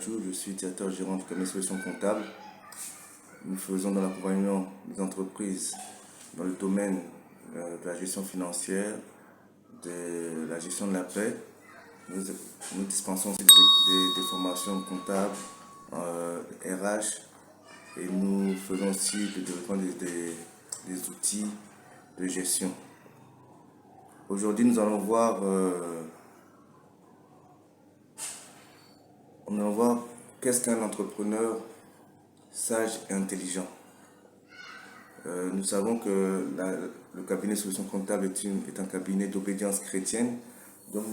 bonjour, je suis directeur gérant de Cabinet Solutions Comptables. Nous faisons dans l'accompagnement des entreprises dans le domaine de la gestion financière, de la gestion de la paie. Nous dispensons aussi des formations comptables, RH, et nous faisons aussi le développement des outils de gestion. Aujourd'hui, nous allons voir qu'est-ce qu'un entrepreneur sage et intelligent. Nous savons que le cabinet Solutions Comptables est un cabinet d'obédience chrétienne. Donc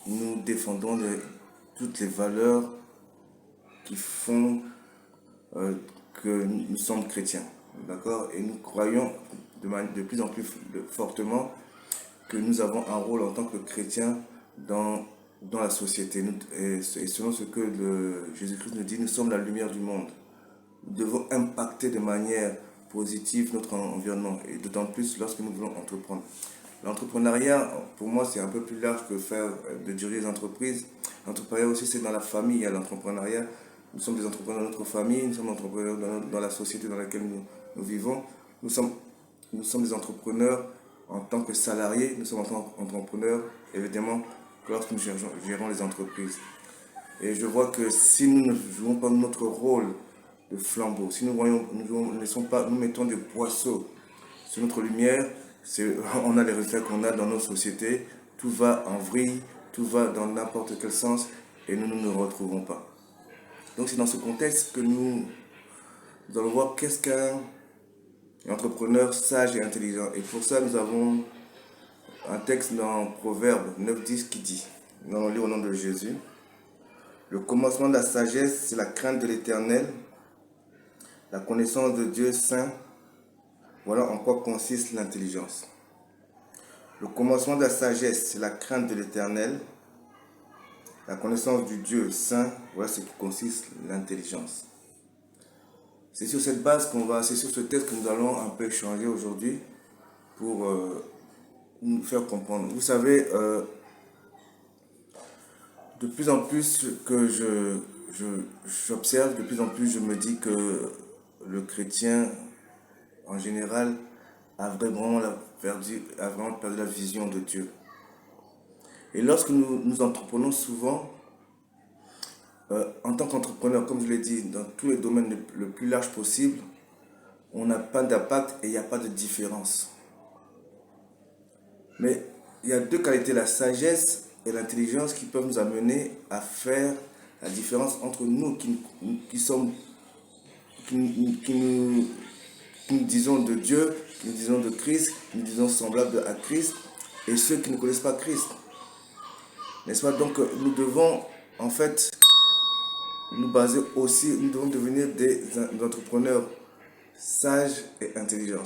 nous défendons toutes les valeurs qui font que nous sommes chrétiens. D'accord? Et nous croyons de plus en plus fortement que nous avons un rôle en tant que chrétiens dans la société. Et selon ce que Jésus-Christ nous dit, nous sommes la lumière du monde. Nous devons impacter de manière positive notre environnement, et d'autant plus lorsque nous voulons entreprendre. L'entrepreneuriat, pour moi, c'est un peu plus large que de diriger des entreprises. L'entrepreneuriat aussi, c'est dans la famille. Il y a l'entrepreneuriat. Nous sommes des entrepreneurs dans notre famille, nous sommes entrepreneurs dans la société dans laquelle nous vivons. Nous sommes des entrepreneurs en tant que salariés, nous sommes en tant qu'entrepreneurs, évidemment, lorsque nous gérons les entreprises. Et je vois que si nous ne jouons pas notre rôle de flambeau, si nous mettons des boisseaux sur notre lumière, on a les résultats qu'on a dans nos sociétés, tout va en vrille, tout va dans n'importe quel sens, et nous ne nous retrouvons pas. Donc c'est dans ce contexte que nous allons voir qu'est-ce qu'un entrepreneur sage et intelligent. Et pour ça, nous avons un texte dans Proverbe 9-10 qui dit, nous allons lire au nom de Jésus: le commencement de la sagesse, c'est la crainte de l'Éternel, la connaissance de Dieu saint, voilà en quoi consiste l'intelligence. Le commencement de la sagesse, c'est la crainte de l'Éternel, la connaissance du Dieu saint, voilà ce qui consiste l'intelligence. C'est sur cette base c'est sur ce texte que nous allons un peu échanger aujourd'hui pour nous faire comprendre. Vous savez, de plus en plus que j'observe, de plus en plus je me dis que le chrétien en général a vraiment perdu la vision de Dieu. Et lorsque nous entreprenons souvent, en tant qu'entrepreneur, comme je l'ai dit, dans tous les domaines le plus large possible, on n'a pas d'impact et il n'y a pas de différence. Mais il y a deux qualités, la sagesse et l'intelligence, qui peuvent nous amener à faire la différence entre nous qui nous disons de Dieu, qui nous disons de Christ, qui nous disons semblables à Christ, et ceux qui ne connaissent pas Christ. N'est-ce pas? Donc nous devons en fait nous baser aussi, nous devons devenir des entrepreneurs sages et intelligents.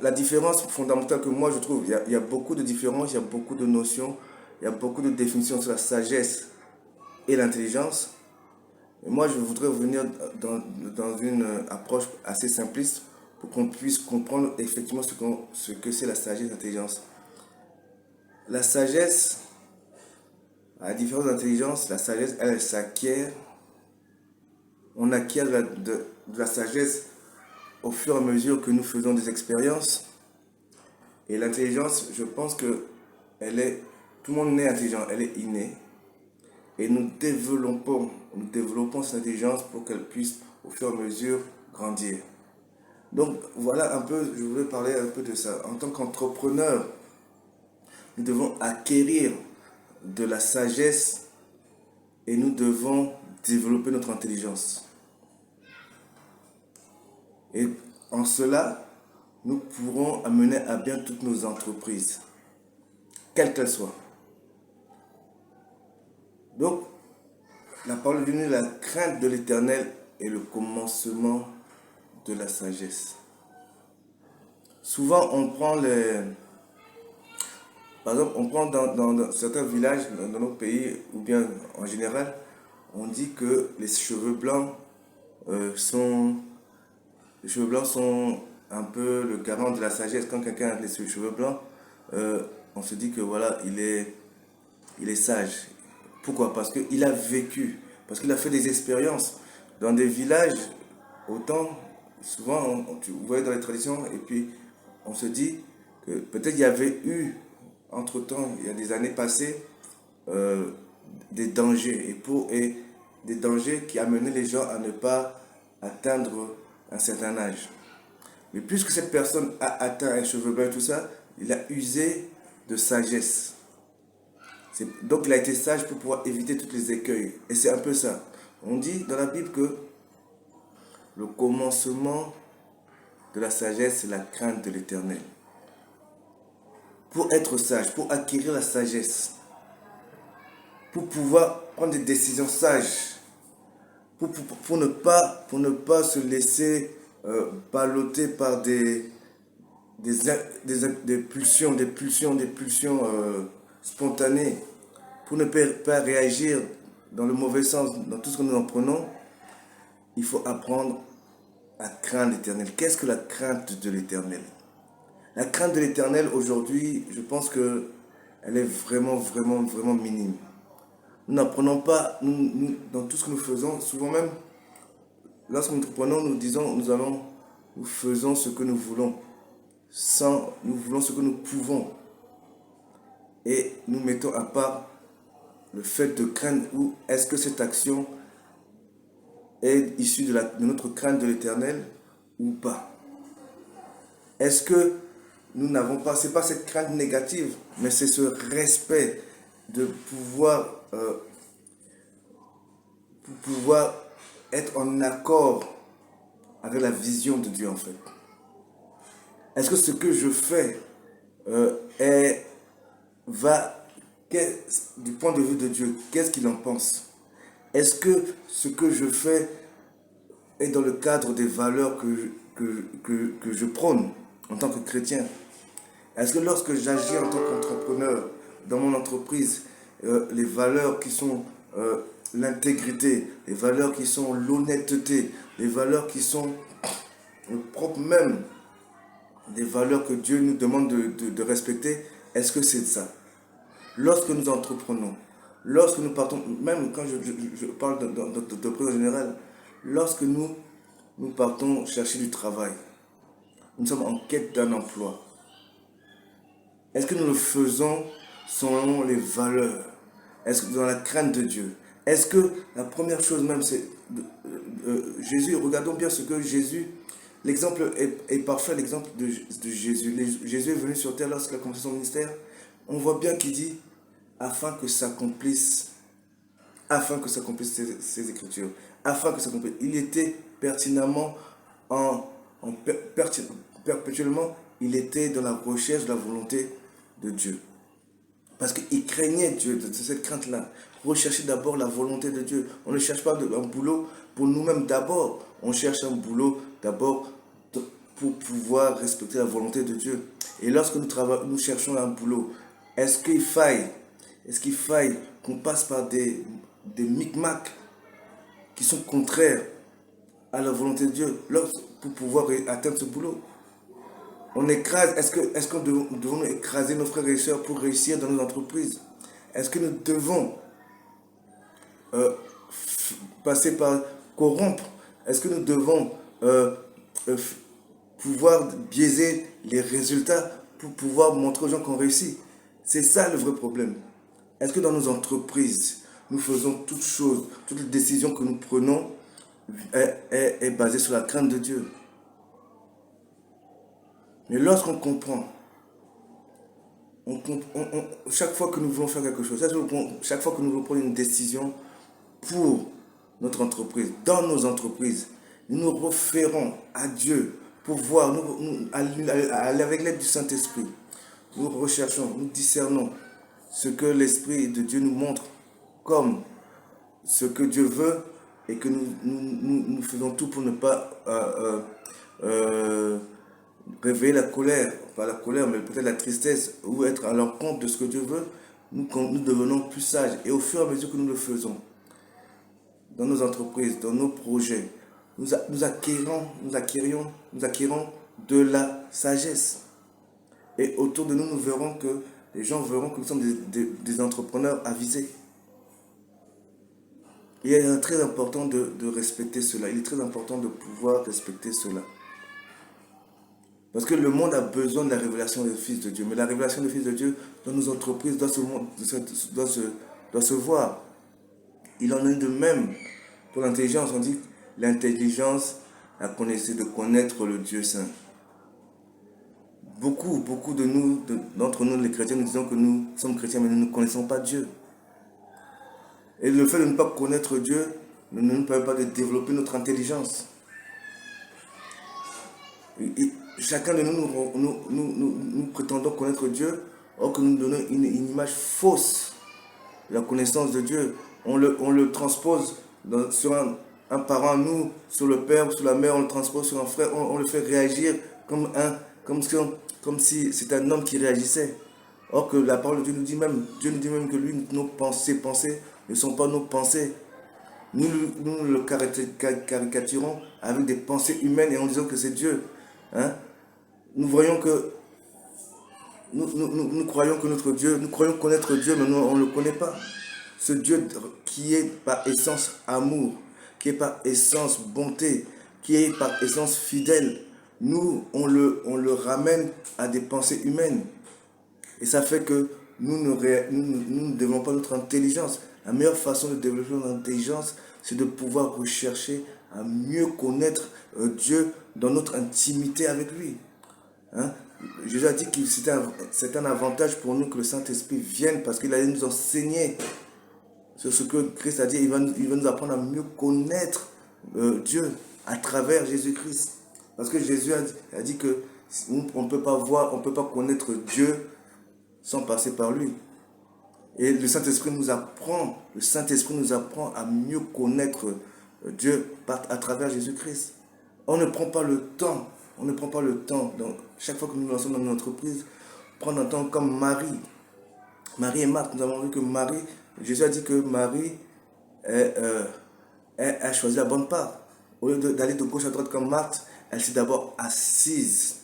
La différence fondamentale que moi je trouve, il y a beaucoup de différences, il y a beaucoup de notions, il y a beaucoup de définitions sur la sagesse et l'intelligence. Et moi je voudrais revenir dans une approche assez simpliste pour qu'on puisse comprendre effectivement ce que c'est la sagesse et l'intelligence. La sagesse, à la différence de l'intelligence, la sagesse, elle s'acquiert. On acquiert de la sagesse au fur et à mesure que nous faisons des expériences. Et l'intelligence, je pense que tout le monde est intelligent, elle est innée. Et nous développons cette intelligence pour qu'elle puisse au fur et à mesure grandir. Donc voilà un peu, je voulais parler un peu de ça. En tant qu'entrepreneur, nous devons acquérir de la sagesse et nous devons développer notre intelligence. Et en cela, nous pourrons amener à bien toutes nos entreprises, quelles qu'elles soient. Donc, la parole de Dieu, la crainte de l'Éternel est le commencement de la sagesse. Souvent, on prend par exemple, on prend dans certains villages, dans nos pays, ou bien en général, on dit que les cheveux blancs sont un peu le garant de la sagesse. Quand quelqu'un a les cheveux blancs, on se dit que voilà, il est sage. Pourquoi? Parce qu'il a vécu, parce qu'il a fait des expériences dans des villages. Autant, souvent, tu voyais dans les traditions, et puis on se dit que peut-être il y avait eu, entre-temps, il y a des années passées, euh, des dangers, et des dangers qui amenaient les gens à ne pas atteindre un certain âge. Mais puisque cette personne a atteint un cheveu blanc et tout ça, il a usé de sagesse. Donc il a été sage pour pouvoir éviter tous les écueils. Et c'est un peu ça. On dit dans la Bible que le commencement de la sagesse, c'est la crainte de l'Éternel. Pour être sage, pour acquérir la sagesse, pour pouvoir prendre des décisions sages, pour ne pas se laisser balloter par des pulsions, spontanées, pour ne pas réagir dans le mauvais sens, dans tout ce que nous en prenons, il faut apprendre à craindre l'Éternel. Qu'est-ce que la crainte de l'Éternel? La crainte de l'Éternel, aujourd'hui, je pense que elle est vraiment, vraiment, vraiment minime. Nous n'apprenons pas, dans tout ce que nous faisons, souvent même, lorsque nous entreprenons, nous disons, nous faisons ce que nous voulons, nous voulons ce que nous pouvons. Et nous mettons à part le fait de craindre, ou est-ce que cette action est issue de notre crainte de l'Éternel ou pas? Est-ce que nous n'avons pas, c'est pas cette crainte négative, mais c'est ce respect de pour pouvoir être en accord avec la vision de Dieu en fait. Est-ce que ce que je fais du point de vue de Dieu, qu'est-ce qu'il en pense? Est-ce que ce que je fais est dans le cadre des valeurs que je prône en tant que chrétien? Est-ce que lorsque j'agis en tant qu'entrepreneur dans mon entreprise, les valeurs qui sont l'intégrité, les valeurs qui sont l'honnêteté, les valeurs qui sont le propre même des valeurs que Dieu nous demande de respecter, est-ce que c'est ça? Lorsque nous entreprenons, lorsque nous partons, même quand je parle d'entreprise en général, lorsque nous partons chercher du travail, nous sommes en quête d'un emploi. Est-ce que nous le faisons selon les valeurs? Est-ce que dans la crainte de Dieu? Est-ce que la première chose même, c'est Jésus, regardons bien ce que Jésus, l'exemple est parfait, l'exemple de Jésus. Jésus est venu sur terre lorsqu'il a commencé son ministère. On voit bien qu'il dit, afin que s'accomplissent ces écritures, afin que s'accomplissent. Il était pertinemment, perpétuellement, il était dans la recherche de la volonté de Dieu. Parce qu'il craignait Dieu, de cette crainte-là. Rechercher d'abord la volonté de Dieu. On ne cherche pas un boulot pour nous-mêmes d'abord. On cherche un boulot d'abord pour pouvoir respecter la volonté de Dieu. Et lorsque nous cherchons un boulot, est-ce qu'il faille qu'on passe par des micmacs qui sont contraires à la volonté de Dieu pour pouvoir atteindre ce boulot? On écrase, est-ce que nous devons écraser nos frères et sœurs pour réussir dans nos entreprises? Est-ce que nous devons passer par corrompre? Est-ce que nous devons pouvoir biaiser les résultats pour pouvoir montrer aux gens qu'on réussit? C'est ça le vrai problème. Est-ce que dans nos entreprises, nous faisons toutes les décisions que nous prenons est basée sur la crainte de Dieu? Mais lorsqu'on comprend, chaque fois que nous voulons faire quelque chose, chaque fois que nous voulons prendre une décision pour notre entreprise, dans nos entreprises, nous nous référons à Dieu pour voir, avec l'aide du Saint-Esprit, nous recherchons, nous discernons ce que l'Esprit de Dieu nous montre comme ce que Dieu veut et que nous faisons tout pour ne pas réveiller la colère, pas la colère, mais peut-être la tristesse, ou être à l'encontre de ce que Dieu veut, nous devenons plus sages. Et au fur et à mesure que nous le faisons, dans nos entreprises, dans nos projets, nous acquérons de la sagesse. Et autour de nous, les gens verront que nous sommes des entrepreneurs avisés. il est très important de respecter cela. Il est très important de pouvoir respecter cela. Parce que le monde a besoin de la révélation du Fils de Dieu. Mais la révélation du Fils de Dieu dans nos entreprises doit se voir. Il en est de même pour l'intelligence. On dit l'intelligence de connaître le Dieu saint. Beaucoup d'entre nous, les chrétiens, nous disons que nous sommes chrétiens, mais nous ne connaissons pas Dieu. Et le fait de ne pas connaître Dieu ne nous permet pas de développer notre intelligence. Et chacun de nous prétendons connaître Dieu, or que nous donnons une image fausse de la connaissance de Dieu. On le transpose sur un parent, nous, sur le père, sur la mère, on le transpose sur un frère, on le fait réagir comme si c'était un homme qui réagissait. Or que la parole de Dieu nous dit même que lui, nos pensées ne sont pas nos pensées. Nous le caricaturons avec des pensées humaines et en disant que c'est Dieu. Hein? Nous croyons que notre Dieu, nous croyons connaître Dieu, mais nous, on ne le connaît pas. Ce Dieu qui est par essence amour, qui est par essence bonté, qui est par essence fidèle, nous, on le ramène à des pensées humaines. Et ça fait que nous ne développons pas notre intelligence. La meilleure façon de développer notre intelligence, c'est de pouvoir rechercher à mieux connaître Dieu dans notre intimité avec lui. Hein? Jésus a dit que c'est un avantage pour nous que le Saint-Esprit vienne parce qu'il allait nous enseigner sur ce que Christ a dit. Il va nous apprendre à mieux connaître Dieu à travers Jésus-Christ. Parce que Jésus a dit que on ne peut pas connaître Dieu sans passer par lui. Et le Saint-Esprit nous apprend à mieux connaître Dieu à travers Jésus-Christ. On ne prend pas le temps, donc, chaque fois que nous lançons dans une entreprise, prendre un temps comme Marie et Marthe. Nous avons vu que Jésus a dit que Marie a choisi la bonne part. Au lieu d'aller de gauche à droite comme Marthe, elle s'est d'abord assise.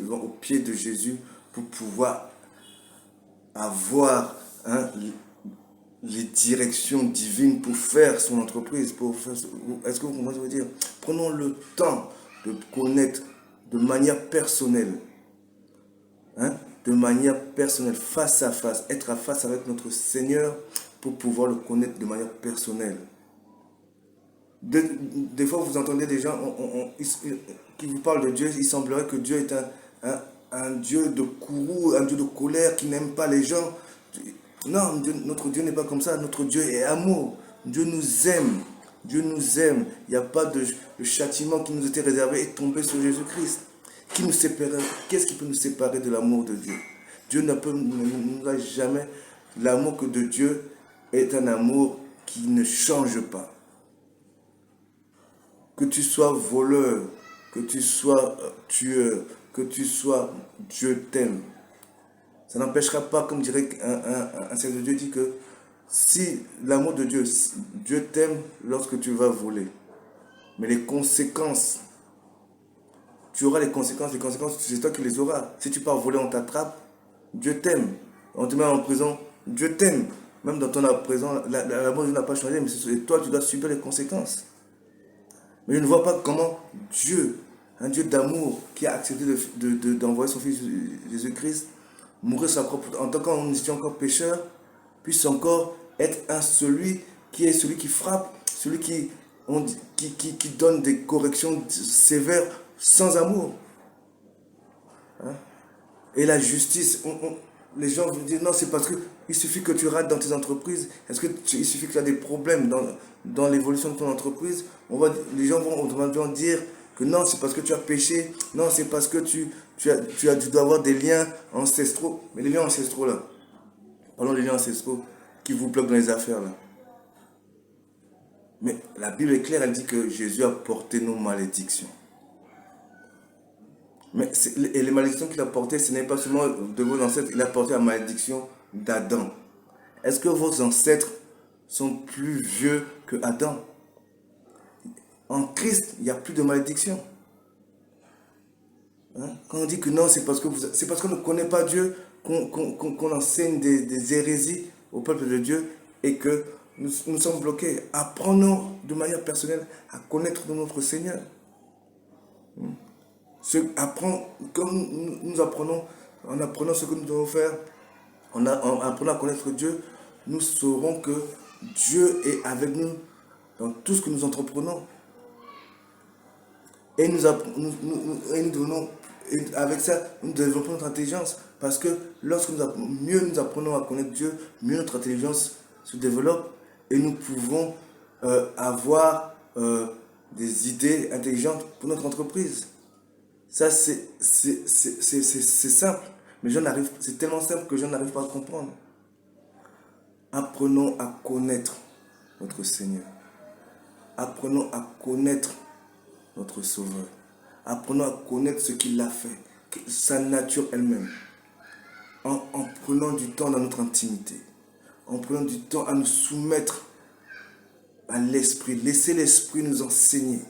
Au pied de Jésus pour pouvoir avoir les directions divines pour faire son entreprise. Est-ce que vous comprenez ce que je veux dire? Prenons le temps de connaître de manière personnelle. De manière personnelle, face à face, être à face avec notre Seigneur pour pouvoir le connaître de manière personnelle. Des fois, vous entendez des gens qui vous parlent de Dieu, il semblerait que Dieu est un Dieu de courroux, un Dieu de colère qui n'aime pas les gens. Non, notre Dieu n'est pas comme ça. Notre Dieu est amour. Dieu nous aime. Dieu nous aime. Il n'y a pas de châtiment qui nous était réservé et tombé sur Jésus-Christ. Qu'est-ce qui peut nous séparer de l'amour de Dieu? Dieu ne nous a jamais. L'amour que de Dieu est un amour qui ne change pas. Que tu sois voleur, que tu sois tueur, que tu sois, Dieu t'aime. Ça n'empêchera pas, comme dirait un serviteur de Dieu, dit que si l'amour de Dieu, Dieu t'aime lorsque tu vas voler. Mais les conséquences, tu auras les conséquences, c'est toi qui les auras. Si tu pars voler, on t'attrape, Dieu t'aime. On te met en prison, Dieu t'aime. Même dans ton prison, l'amour de Dieu n'a pas changé, mais c'est toi, tu dois subir les conséquences. Mais je ne vois pas comment Dieu, un Dieu d'amour qui a accepté d'envoyer son Fils Jésus-Christ, mourir sa propre, en tant qu'on était encore pécheur, puisse encore être celui qui frappe, celui qui donne des corrections sévères sans amour. Et la justice, les gens vont dire non, c'est parce qu'il suffit que tu rates dans tes entreprises. Il suffit que tu as des problèmes dans l'évolution de ton entreprise? Les gens vont dire que non, c'est parce que tu as péché. Non, c'est parce que tu dois avoir des liens ancestraux. Mais les liens ancestraux là, parlons des liens ancestraux qui vous bloquent dans les affaires là. Mais la Bible est claire, elle dit que Jésus a porté nos malédictions. Et les malédictions qu'il a portées, ce n'est pas seulement de vos ancêtres, il a porté la malédiction d'Adam. Est-ce que vos ancêtres sont plus vieux que Adam? En Christ, il n'y a plus de malédiction. Quand on dit que non, c'est parce qu'on ne connaît pas Dieu qu'on enseigne des hérésies au peuple de Dieu et que nous sommes bloqués. Apprenons de manière personnelle à connaître notre Seigneur. Comme nous apprenons, en apprenant ce que nous devons faire, en apprenant à connaître Dieu, nous saurons que Dieu est avec nous dans tout ce que nous entreprenons. Et avec ça, nous développons notre intelligence. Parce que lorsque mieux nous apprenons à connaître Dieu, mieux notre intelligence se développe et nous pouvons avoir des idées intelligentes pour notre entreprise. Ça, c'est simple, mais c'est tellement simple que je n'arrive pas à comprendre. Apprenons à connaître notre Seigneur. Apprenons à connaître notre Sauveur. Apprenons à connaître ce qu'il a fait, sa nature elle-même. En prenant du temps dans notre intimité, en prenant du temps à nous soumettre à l'Esprit, laissez l'Esprit nous enseigner.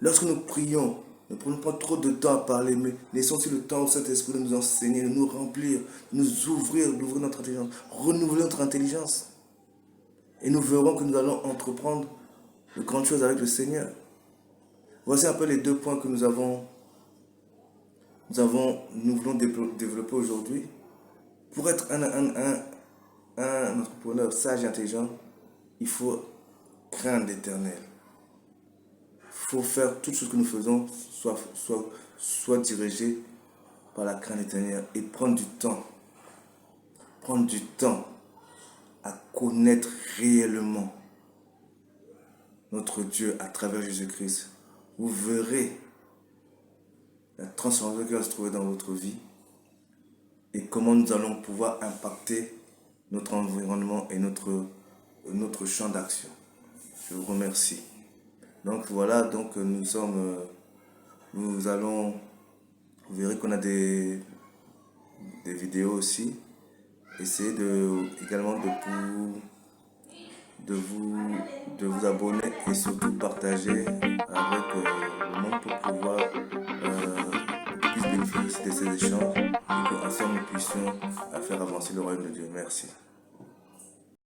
Lorsque nous prions, ne prenons pas trop de temps à parler, mais laissons aussi le temps au Saint-Esprit de nous enseigner, de nous remplir, de nous ouvrir, d'ouvrir notre intelligence, renouveler notre intelligence. Et nous verrons que nous allons entreprendre de grandes choses avec le Seigneur. Voici un peu les 2 points que nous voulons développer aujourd'hui. Pour être un entrepreneur sage et intelligent, il faut craindre l'Éternel. Il faut faire tout ce que nous faisons soit dirigé par la crainte éternelle et prendre du temps à connaître réellement notre Dieu à travers Jésus-Christ. Vous verrez la transformation qui va se trouver dans votre vie et comment nous allons pouvoir impacter notre environnement et notre champ d'action. Je vous remercie. Donc voilà, vous verrez qu'on a des vidéos aussi. Essayez également de vous abonner et surtout partager avec le monde pour pouvoir puisse bénéficier de ces échanges et qu'ensemble nous puissions faire avancer le royaume de Dieu. Merci.